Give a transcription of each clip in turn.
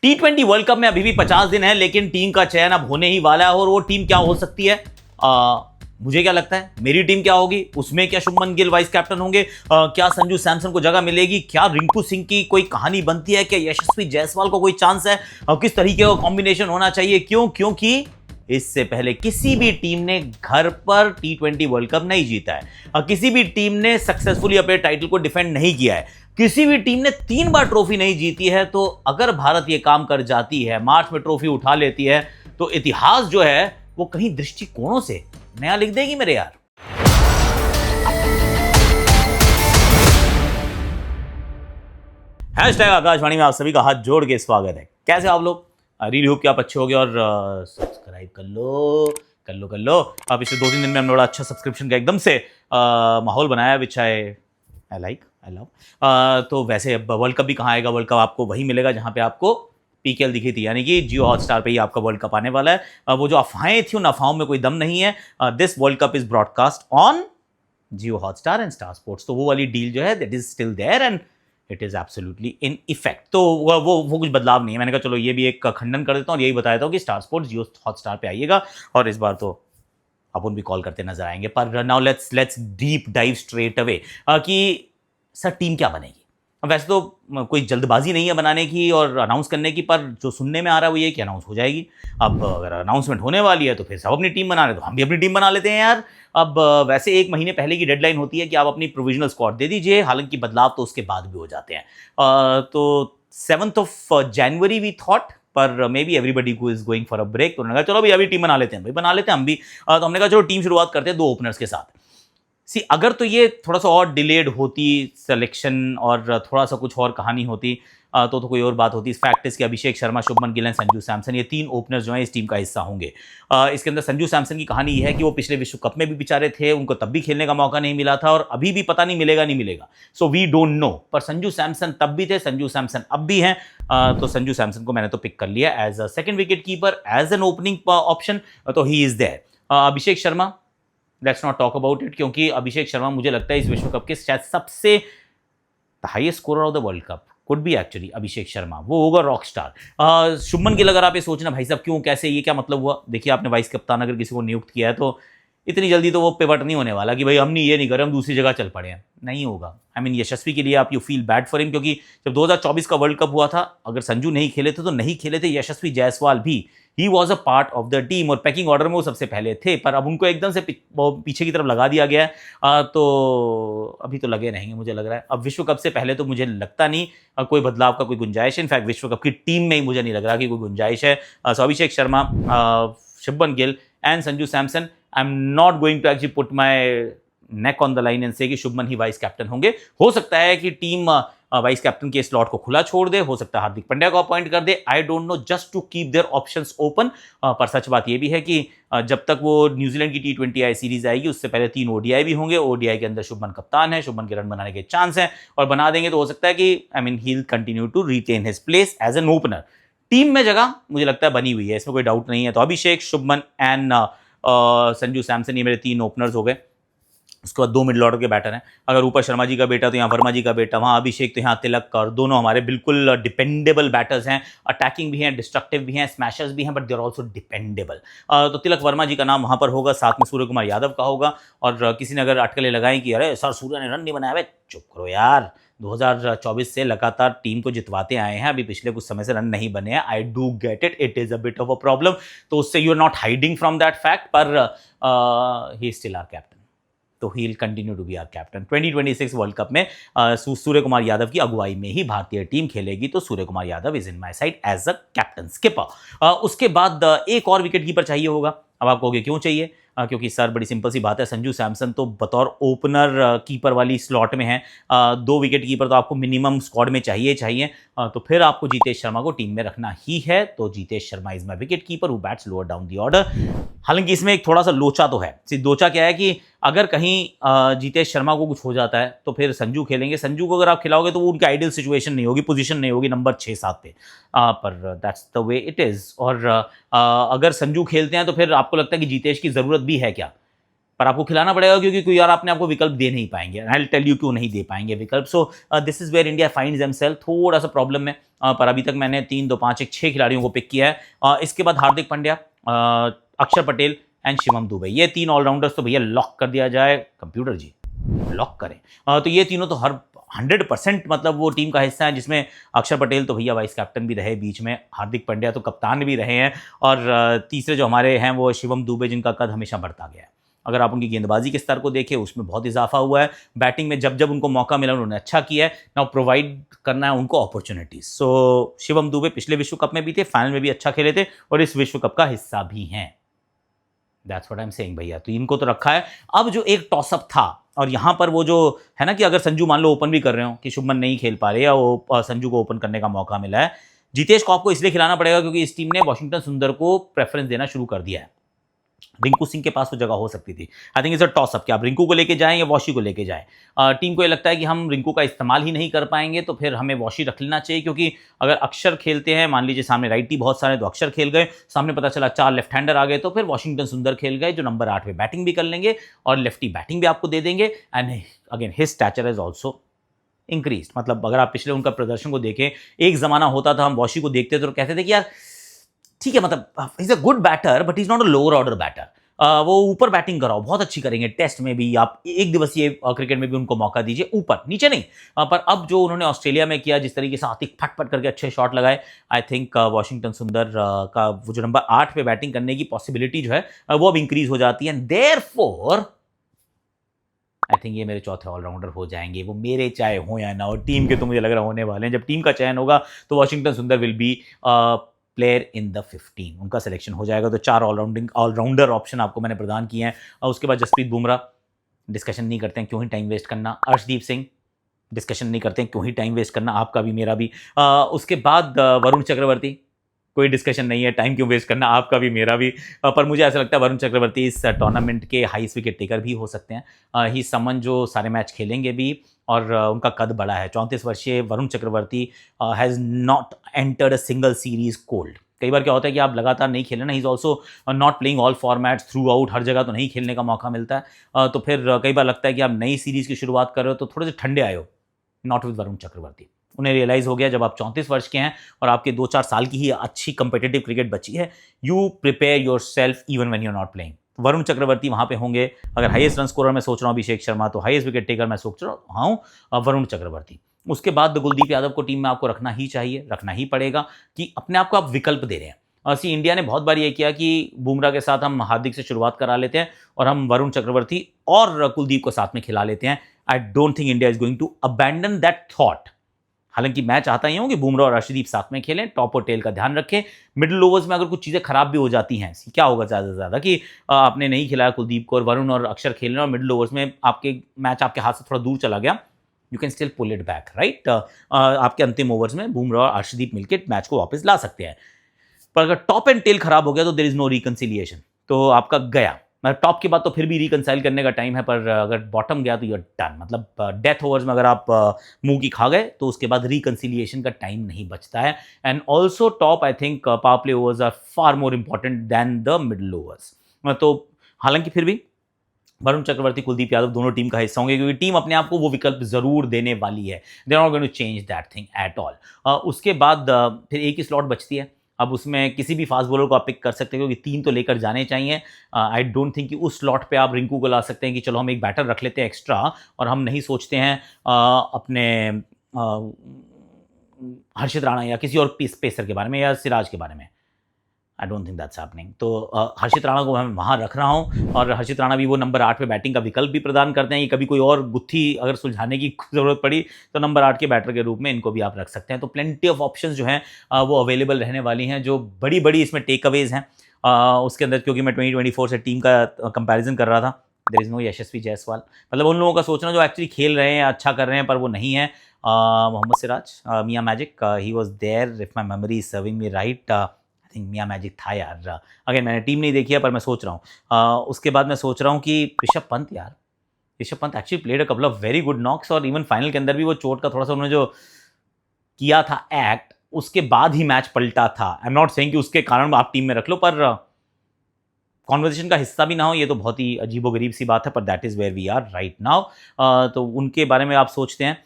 T20 world cup में अभी भी 50 दिन है, लेकिन टीम का चयन अब होने ही वाला है। और वो टीम क्या हो सकती है, मुझे क्या लगता है, मेरी टीम क्या होगी, उसमें क्या शुभमन गिल वाइस कैप्टन होंगे, क्या संजू सैमसन को जगह मिलेगी, क्या रिंकू सिंह की कोई कहानी बनती है, क्या यशस्वी जायसवाल को कोई चांस है, किस तरीके का कॉम्बिनेशन होना चाहिए, क्योंकि इससे पहले किसी भी टीम ने घर पर T20 वर्ल्ड कप नहीं जीता है, किसी भी टीम ने सक्सेसफुली अपने टाइटल को डिफेंड नहीं किया है, किसी भी टीम ने 3 बार ट्रॉफी नहीं जीती है। तो अगर भारत ये काम कर जाती है, मार्च में ट्रॉफी उठा लेती है, तो इतिहास जो है वो कहीं दृष्टिकोणों से नया लिख देगी मेरे यार। हैशटैग आकाशवाणी में आप सभी का हाथ जोड़ के स्वागत है। कैसे आप लोग? रियली होप कि आप अच्छे होगे और सब्सक्राइब कर लो। अब पिछले 2-3 दिन में हमने बड़ा अच्छा सब्सक्रिप्शन का एकदम से माहौल बनाया, विच आई लव। तो वैसे अब वर्ल्ड कप भी कहाँ आएगा, वर्ल्ड कप आपको वही मिलेगा जहाँ पे आपको पीकेएल दिखी थी, यानी कि जियो हॉटस्टार पे ही आपका वर्ल्ड कप आने वाला है। वो जो अफवाहें थी उन अफवाहों में कोई दम नहीं है। This world cup is broadcast on Jio Hotstar and Star Sports. तो वो वाली डील जो है that is still there and it is absolutely in effect. तो वो कुछ बदलाव नहीं है। मैंने कहा चलो ये भी एक खंडन कर देता हूँ और यही बता देता हूँ कि स्टार स्पोर्ट्स जियो हॉटस्टार पे आइएगा और इस बार तो अपन भी कॉल करते नजर आएंगे। पर now let's deep dive straight away कि सर टीम क्या बनेगी। वैसे तो कोई जल्दबाजी नहीं है बनाने की और अनाउंस करने की, पर जो सुनने में आ रहा है वो ये कि अनाउंस हो जाएगी। अब अगर अनाउंसमेंट होने वाली है तो फिर सब अपनी टीम बना रहे, तो हम भी अपनी टीम बना लेते हैं यार। अब वैसे 1 महीने पहले की डेडलाइन होती है कि आप अपनी प्रोविजनल स्क्वाड दे दीजिए, हालांकि बदलाव तो उसके बाद भी हो जाते हैं। तो 7 जनवरी वी थॉट, पर मे बी एवरीबडी को is going for a break. तो उन्होंने कहा चलो भाई अभी टीम बना लेते हैं, भाई बना लेते हैं हम भी। तो हमने कहा चलो टीम शुरुआत करते हैं 2 ओपनर्स के साथ। अगर तो ये थोड़ा सा और डिलेड होती सिलेक्शन और थोड़ा सा कुछ और कहानी होती तो कोई और बात होती। फैक्ट इज कि अभिषेक शर्मा, शुभमन गिल, संजू सैमसन, ये 3 ओपनर्स जो हैं इस टीम का हिस्सा होंगे। इसके अंदर संजू सैमसन की कहानी ये है कि वो पिछले विश्व कप में भी बेचारे थे, उनको तब भी खेलने का मौका नहीं मिला था और अभी भी पता नहीं मिलेगा। So we don't know. पर संजू सैमसन तब भी थे, संजू सैमसन अब भी हैं। तो संजू सैमसन को मैंने तो पिक कर लिया as a second wicket keeper, as an opening option. तो he is there. Abhishek Sharma, let's not talk about it, क्योंकि अभिषेक शर्मा मुझे लगता है इस विश्व कप के शायद सबसे highest scorer of the world cup could be actually Abhishek Sharma. वो होगा रॉक स्टार। शुभमन गिल, अगर आप ये सोचना भाई साहब क्यों, कैसे, ये क्या मतलब हुआ, देखिए आपने वाइस कप्तान अगर किसी को नियुक्त किया है तो इतनी जल्दी तो वो पिवट नहीं होने वाला कि भाई हमने ये नहीं करे, हम दूसरी जगह चल पड़े हैं, नहीं होगा। आई मीन यशस्वी के लिए आप you feel bad for him, क्योंकि जब 2024 का वर्ल्ड कप हुआ था, अगर संजू नहीं खेले थे तो नहीं खेले थे यशस्वी जायसवाल भी। He was a part of the team और पैकिंग ऑर्डर में वो सबसे पहले थे, पर अब उनको एकदम से पीछे की तरफ लगा दिया गया है। तो अभी तो लगे रहेंगे मुझे लग रहा है। अब विश्व कप से पहले तो मुझे लगता नहीं कोई बदलाव का कोई गुंजाइश है। इनफैक्ट विश्व कप की टीम में ही मुझे नहीं लग रहा कि कोई गुंजाइश है। So Abhishek Sharma, Shubman Gill and Sanju Samson. I am not going to actually put my neck on the line and say कि शुभमन ही वाइस कैप्टन होंगे। हो सकता है कि टीम वाइस कैप्टन के स्लॉट को खुला छोड़ दे, हो सकता है हार्दिक पांड्या को अपॉइंट कर दे, I don't know, just to keep their options open. पर सच बात यह भी है कि जब तक वो न्यूजीलैंड की T20 आई सीरीज आएगी उससे पहले 3 ODI भी होंगे। ODI के अंदर शुभमन कप्तान है, शुभमन के रन बनाने के चांस हैं और बना देंगे तो हो सकता है कि I mean he will continue to retain his place as an opener. Team में जगह मुझे लगता है बनी हुई है, इसमें कोई डाउट नहीं है। तो अभिषेक, शुभमन एंड संजू सैमसन, ये मेरे 3 ओपनर्स हो गए। उसके बाद 2 मिडल ऑर्डर के बैटर हैं। अगर ऊपर शर्मा जी का बेटा तो यहाँ वर्मा जी का बेटा, वहाँ अभिषेक तो यहाँ तिलक, और दोनों हमारे बिल्कुल डिपेंडेबल बैटर्स हैं। अटैकिंग भी हैं, डिस्ट्रक्टिव भी हैं, स्मैशर्स भी हैं, but they are also dependable. तो तिलक वर्मा जी का नाम वहाँ पर होगा, साथ में सूर्य कुमार यादव का होगा। और किसी ने अगर अटकलें लगाई कि अरे सर सूर्य ने रन नहीं बनाया, भाई चुप करो यार। 2024 से लगातार टीम को जितवाते आए हैं, अभी पिछले कुछ समय से रन नहीं बने हैं। I do get it, it is a bit of a problem. तो उससे you are not hiding from that fact, पर he is still our captain, तो he will continue to be our captain. 2026 world cup में सूर्य कुमार यादव की अगुवाई में ही भारतीय team खेलेगी। तो Surya Kumar Yadav is in my side as a captain skipper. उसके बाद एक और विकेट कीपर चाहिए होगा। अब आप कहोगे क्यों चाहिए? क्योंकि सर बड़ी सिंपल सी बात है, संजू सैमसन तो बतौर ओपनर कीपर वाली स्लॉट में है। 2 विकेट कीपर तो आपको मिनिमम स्क्वाड में चाहिए। तो फिर आपको जीतेश शर्मा को टीम में रखना ही है। तो Jitesh Sharma is my wicket keeper who bats lower down the order. हालांकि इसमें एक थोड़ा सा लोचा तो है। लोचा क्या है कि अगर कहीं जीतेश शर्मा को कुछ हो जाता है तो फिर संजू खेलेंगे। संजू को अगर आप खिलाओगे तो वो उनकी आइडियल सिचुएशन नहीं होगी, पोजीशन नहीं होगी नंबर 6-7 पे। पर that's the way it is. और अगर संजू खेलते हैं तो फिर आपको लगता है कि जीतेश की ज़रूरत भी है क्या? पर आपको खिलाना पड़ेगा क्योंकि कोई और आपने आपको विकल्प दे नहीं पाएंगे। आई विल टेल यू क्यों नहीं दे पाएंगे विकल्प। So this is where India finds themselves थोड़ा सा प्रॉब्लम में। पर अभी तक मैंने 3, 2, 5, 1, 6 खिलाड़ियों को पिक किया है। इसके बाद हार्दिक पांड्या, अक्षर पटेल एंड शिवम दुबे, ये 3 ऑलराउंडर्स तो भैया लॉक कर दिया जाए। कंप्यूटर जी लॉक करें। तो ये तीनों तो हर 100% मतलब वो टीम का हिस्सा है, जिसमें अक्षर पटेल तो भैया वाइस कैप्टन भी रहे बीच में, हार्दिक पांड्या तो कप्तान भी रहे हैं, और तीसरे जो हमारे हैं वो शिवम दुबे, जिनका कद हमेशा बढ़ता गया है। अगर आप उनकी गेंदबाजी के स्तर को देखें उसमें बहुत इजाफा हुआ है। बैटिंग में जब जब उनको मौका मिला उन्होंने अच्छा किया है। नाउ प्रोवाइड करना है उनको अपॉर्चुनिटीज। सो शिवम दुबे पिछले विश्व कप में भी थे, फाइनल में भी अच्छा खेले थे और इस विश्व कप का हिस्सा भी हैं। That's what I am saying भैया। तो इनको तो रखा है। अब जो एक टॉसअप था, और यहां पर वो जो है ना कि अगर संजू मान लो ओपन भी कर रहे हो कि शुभमन नहीं खेल पा रहे या वो संजू को ओपन करने का मौका मिला है, जितेश कॉप को इसलिए खिलाना पड़ेगा क्योंकि इस टीम ने वॉशिंगटन सुंदर को प्रेफरेंस देना शुरू कर दिया है। रिंकू सिंह के पास वो जगह हो सकती थी। I think it's a toss up कि आप रिंकू को लेके जाएं या वॉशी को लेके जाएं। टीम को ये लगता है कि हम रिंकू का इस्तेमाल ही नहीं कर पाएंगे तो फिर हमें वॉशी रख लेना चाहिए, क्योंकि अगर अक्षर खेलते हैं, मान लीजिए सामने राइटी बहुत सारे तो अक्षर खेल गए, सामने पता चला 4 लेफ्ट हैंडर आ गए तो फिर वॉशिंगटन सुंदर खेल गए जो नंबर 8 पे बैटिंग भी कर लेंगे और लेफ्टी बैटिंग भी आपको दे देंगे। And again his stature is also increase. मतलब अगर आप पिछले उनका प्रदर्शन को देखें, एक जमाना होता था हम वॉशी को देखते थे तो कहते थे कि यार ठीक है, मतलब is a good batter but is not a lower order batter. वो ऊपर बैटिंग कराओ, बहुत अच्छी करेंगे, टेस्ट में भी, आप एक दिवसीय क्रिकेट में भी उनको मौका दीजिए, ऊपर नीचे नहीं। पर अब जो उन्होंने ऑस्ट्रेलिया में किया, जिस तरीके से आतिक फट करके अच्छे शॉट लगाए, आई थिंक वॉशिंगटन सुंदर का वो जो नंबर 8 पे बैटिंग करने की पॉसिबिलिटी जो है वो अब इंक्रीज हो जाती है। देयरफॉर आई थिंक ये मेरे चौथे ऑलराउंडर हो जाएंगे, वो मेरे चाहे हो या ना हो, टीम के तो मुझे लग रहा होने वाले हैं। जब टीम का चयन होगा तो वॉशिंगटन सुंदर will be player in the 15, उनका सिलेक्शन हो जाएगा। तो 4 ऑलराउंडर ऑप्शन आपको मैंने प्रदान किए हैं। और उसके बाद जसप्रीत बुमराह, डिस्कशन नहीं करते हैं, क्यों ही टाइम वेस्ट करना। अर्शदीप सिंह, डिस्कशन नहीं करते हैं, क्यों ही टाइम वेस्ट करना, आपका भी मेरा भी। उसके बाद वरुण चक्रवर्ती, कोई डिस्कशन नहीं है, टाइम क्यों वेस्ट करना, आपका भी मेरा भी। पर मुझे ऐसा लगता है वरुण चक्रवर्ती इस टूर्नामेंट के हाईएस्ट विकेट टेकर भी हो सकते हैं। ही समन जो सारे मैच खेलेंगे भी, और उनका कद बड़ा है। 34 वर्षीय Varun Chakravarthy has not entered a single series cold. कई बार क्या होता है कि आप लगातार नहीं खेले ना, he is also not playing all formats throughout, हर जगह तो नहीं खेलने का मौका मिलता है। तो फिर कई बार लगता है कि आप नई सीरीज़ की शुरुआत कर रहे हो तो थोड़े से ठंडे आए हो। Not with Varun Chakravarthy. उन्हें रियलाइज़ हो गया जब आप 34 वर्ष के हैं और आपके 2-4 साल की ही अच्छी कंपेटिटिव क्रिकेट बची है, you prepare yourself even when you are not playing. Varun Chakravarthy वहां पे होंगे। अगर हाईएस्ट रन स्कोरर मैं सोच रहा हूँ अभिषेक शर्मा, तो हाईएस्ट विकेट टेकर मैं सोच रहा हूँ वरुण चक्रवर्ती। उसके बाद कुलदीप यादव को टीम में आपको रखना ही चाहिए, रखना ही पड़ेगा, कि अपने आप को आप विकल्प दे रहे हैं। सी इंडिया ने बहुत बार ये किया कि बुमराह के साथ हम हार्दिक से शुरुआत करा लेते हैं और हम वरुण चक्रवर्ती और कुलदीप को साथ में खिला लेते हैं। I don't think India is going to abandon that thought. हालांकि मैं चाहता ही हूं कि बुमराह और अर्शदीप साथ में खेलें, टॉप और टेल का ध्यान रखें। मिडिल ओवर्स में अगर कुछ चीज़ें खराब भी हो जाती हैं, क्या होगा ज़्यादा से ज़्यादा कि आपने नहीं खिलाया कुलदीप को और वरुण और अक्षर खेल रहे हैं और मिडिल ओवर्स में आपके मैच आपके हाथ से थोड़ा दूर चला गया, you can still pull it back, right. आपके अंतिम ओवर्स में बुमराह और अर्शदीप मिलकर मैच को वापस ला सकते हैं। पर अगर टॉप एंड टेल खराब हो गया तो देयर इज नो रिकंसिलिएशन, तो आपका गया। मतलब टॉप के बाद तो फिर भी रिकंसाइल करने का टाइम है, पर अगर बॉटम गया तो यू आर डन। मतलब डेथ ओवर्स में अगर आप मुंह की खा गए तो उसके बाद रिकंसिलिएशन का टाइम नहीं बचता है। And also top, I think power play overs are far more important than the middle overs. तो हालांकि फिर भी वरुण चक्रवर्ती, कुलदीप यादव दोनों टीम का हिस्सा होंगे, क्योंकि टीम अपने आप को वो विकल्प जरूर देने वाली है। They are not going to change that thing at all. उसके बाद फिर एक ही स्लॉट बचती है। अब उसमें किसी भी फास्ट बॉलर को आप पिक कर सकते हैं, क्योंकि 3 तो लेकर जाने चाहिए। आई डोंट थिंक कि उस स्लॉट पे आप रिंकू को ला सकते हैं कि चलो हम एक बैटर रख लेते हैं एक्स्ट्रा, और हम नहीं सोचते हैं अपने हर्षित राणा या किसी और पेसर के बारे में या सिराज के बारे में। आई डोंट थिंक दैट्स हैपनिंग। तो हर्षित राणा को मैं वहाँ रख रहा हूँ, और हर्षित राणा भी वो नंबर 8 पे बैटिंग का विकल्प भी प्रदान करते हैं कि कभी कोई और गुत्थी अगर सुलझाने की जरूरत पड़ी तो नंबर 8 के बैटर के रूप में इनको भी आप रख सकते हैं। तो प्लेंटी ऑफ ऑप्शंस जो हैं वो अवेलेबल रहने वाली हैं। जो बड़ी बड़ी इसमें टेक अवेज हैं उसके अंदर, क्योंकि मैं 2024 से टीम का कंपेरिजन कर रहा था, देयर इज नो यशस्वी जायसवाल। मतलब उन लोगों का सोचना जो एक्चुअली खेल रहे हैं, अच्छा कर रहे हैं, पर वो नहीं है। Mohammed Siraj, Miyan magic, he was there if my memory is serving me right. I think Miyan magic था यार। अगेन मैंने टीम नहीं देखी है, पर मैं सोच रहा हूँ। उसके बाद मैं सोच रहा हूँ कि ऋषभ पंत यार, Rishabh Pant actually played a couple of very good knocks, और इवन फाइनल के अंदर भी वो चोट का थोड़ा सा उन्होंने जो किया था एक्ट, उसके बाद ही मैच पलटा था। आई एम नॉट सेइंग कि उसके कारण आप टीम में रख लो, पर कॉन्वर्जेशन का हिस्सा भी ना हो, ये तो बहुत ही अजीबोगरीब सी बात है, पर that is where we are right now. तो उनके बारे में आप सोचते हैं,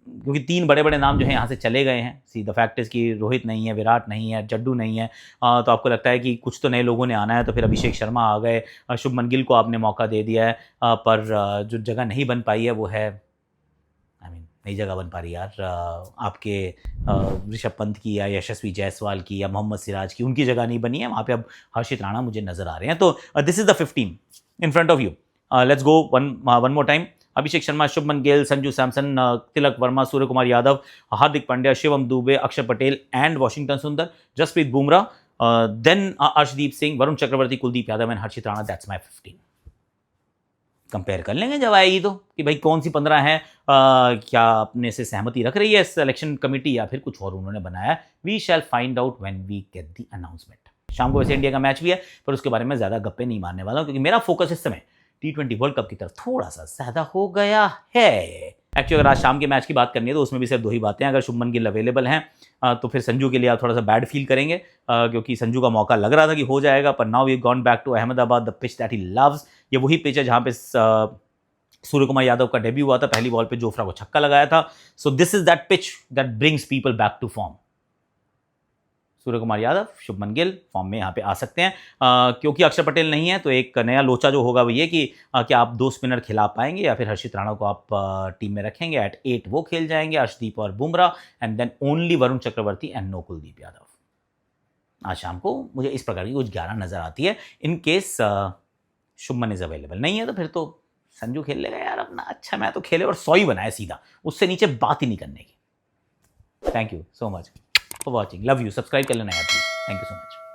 क्योंकि 3 बड़े-बड़े नाम जो हैं यहाँ से चले गए हैं। सी द फैक्ट इज़ कि रोहित नहीं है, विराट नहीं है, जड्डू नहीं है, तो आपको लगता है कि कुछ तो नए लोगों ने आना है, तो फिर अभिषेक शर्मा आ गए, शुभमन गिल को आपने मौका दे दिया है, पर जो जगह नहीं बन पाई है वो है, आई मीन नई जगह बन पा रही यार, आपके ऋषभ पंत की या यशस्वी जायसवाल की या मोहम्मद सिराज की, उनकी जगह नहीं बनी है वहाँ पे। अब हर्षित राणा मुझे नजर आ रहे हैं। तो this is the 15 in front of you. Let's go one more time. Abhishek Sharma, Shubman Gill, Sanju Samson, Tilak Varma, Surya Kumar Yadav, Hardik Pandya, Shivam Dube, Axar Patel and Washington Sundar, Jasprit Bumrah, then Arshdeep Singh, Varun Chakravarthy, Kuldeep Yadav and Harshit Rana. That's my 15। Compare कर लेंगे जब आएगी तो, कि भाई कौन सी 15 है, क्या अपने से सहमति रख रही है सिलेक्शन कमेटी या फिर कुछ और उन्होंने बनाया। We shall find out when we get the announcement. शाम को वैसे इंडिया का मैच भी है, पर उसके बारे में ज़्यादा गप्पे नहीं मारने वाला हूं, क्योंकि मेरा फोकस इस समय T20 वर्ल्ड कप की तरफ थोड़ा सा ज़्यादा हो गया है। एक्चुअली अगर आज शाम के मैच की बात करनी है तो उसमें भी सिर्फ 2 ही बातें हैं। अगर शुभमन गिल अवेलेबल हैं तो फिर संजू के लिए आप थोड़ा सा बैड फील करेंगे, क्योंकि संजू का मौका लग रहा था कि हो जाएगा, पर now we gone back to Ahmedabad, the pitch that he loves. ये वही पिच है जहाँ पे सूर्य कुमार यादव का डेब्यू हुआ था, पहली बॉल पे जोफ्रा को छक्का लगाया था। So this is that pitch that brings people back to form. Surya Kumar Yadav, Shubman Gill form में यहाँ पे आ सकते हैं। क्योंकि अक्षर पटेल नहीं है तो एक नया लोचा जो होगा वो ये कि क्या आप 2 स्पिनर खिला पाएंगे या फिर हर्षित राणा को आप टीम में रखेंगे। एट 8 वो खेल जाएंगे, अर्शदीप और Bumrah, and then only Varun Chakravarthy and no Kuldeep Yadav. आज शाम को मुझे इस प्रकार की कुछ 11 नजर आती है। In case Shubman is available नहीं है तो फिर तो संजू खेल लेगा यार अपना अच्छा मैच तो खेले और 100 ही बनाए सीधा, उससे नीचे बात ही नहीं करने की। Thank you so much for watching, love you, subscribe कर लेना यार please, thank you so much.